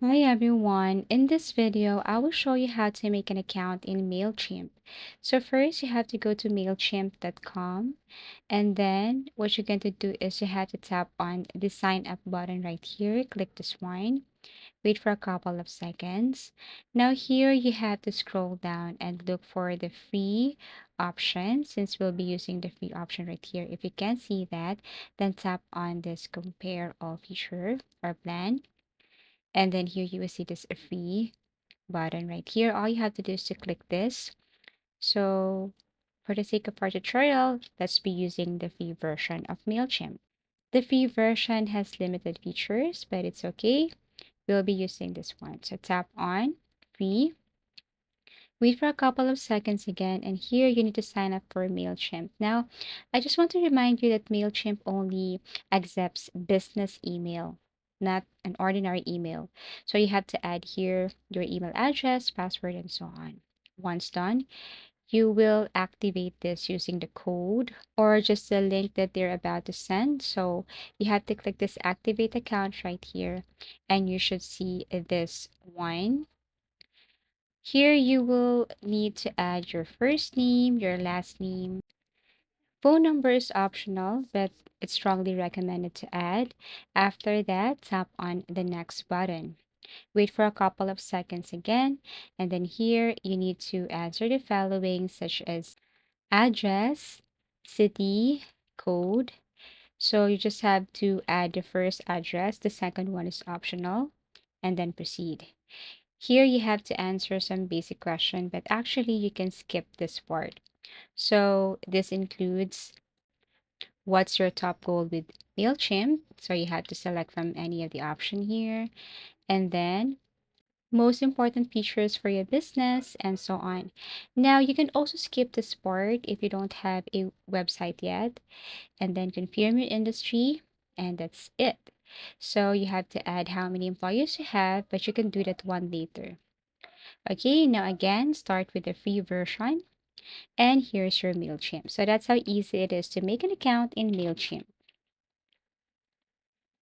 Hi everyone. In this video, I will show you how to make an account in Mailchimp. So first, you have to go to mailchimp.com, and then what you're going to do is you have to tap on the sign up button right here. Click this one. Wait for a couple of seconds. Now here you have to scroll down and look for the free option since we'll be using the free option right here. If you can't see that, then tap on this compare all feature or plan, and then here you will see this free button right here. All you have to do is to click this. So for the sake of our tutorial, let's be using the free version of Mailchimp. The free version has limited features, but it's okay. We'll be using this one. So tap on free. Wait for a couple of seconds again, and here you need to sign up for Mailchimp. Now, I just want to remind you that Mailchimp only accepts business email, not an ordinary email. So you have to add here your email address, password, and so on. Once done, you will activate this using the code or just the link that they're about to send. So you have to click this activate account right here, and you should see this one. Here you will need to add your first name, your last name. Phone number is optional, but it's strongly recommended to add. After that, tap on the next button. Wait for a couple of seconds again, and then here you need to answer the following, such as address, city, code. So you just have to add the first address, the second one is optional, and then proceed. Here you have to answer some basic question, but actually you can skip this part. So this includes what's your top goal with Mailchimp. So you have to select from any of the option here. And then most important features for your business and so on. Now you can also skip this part if you don't have a website yet, and then confirm your industry, and that's it. So you have to add how many employees you have, but you can do that one later. Okay, now again, start with the free version. And here's your MailChimp. So that's how easy it is to make an account in MailChimp.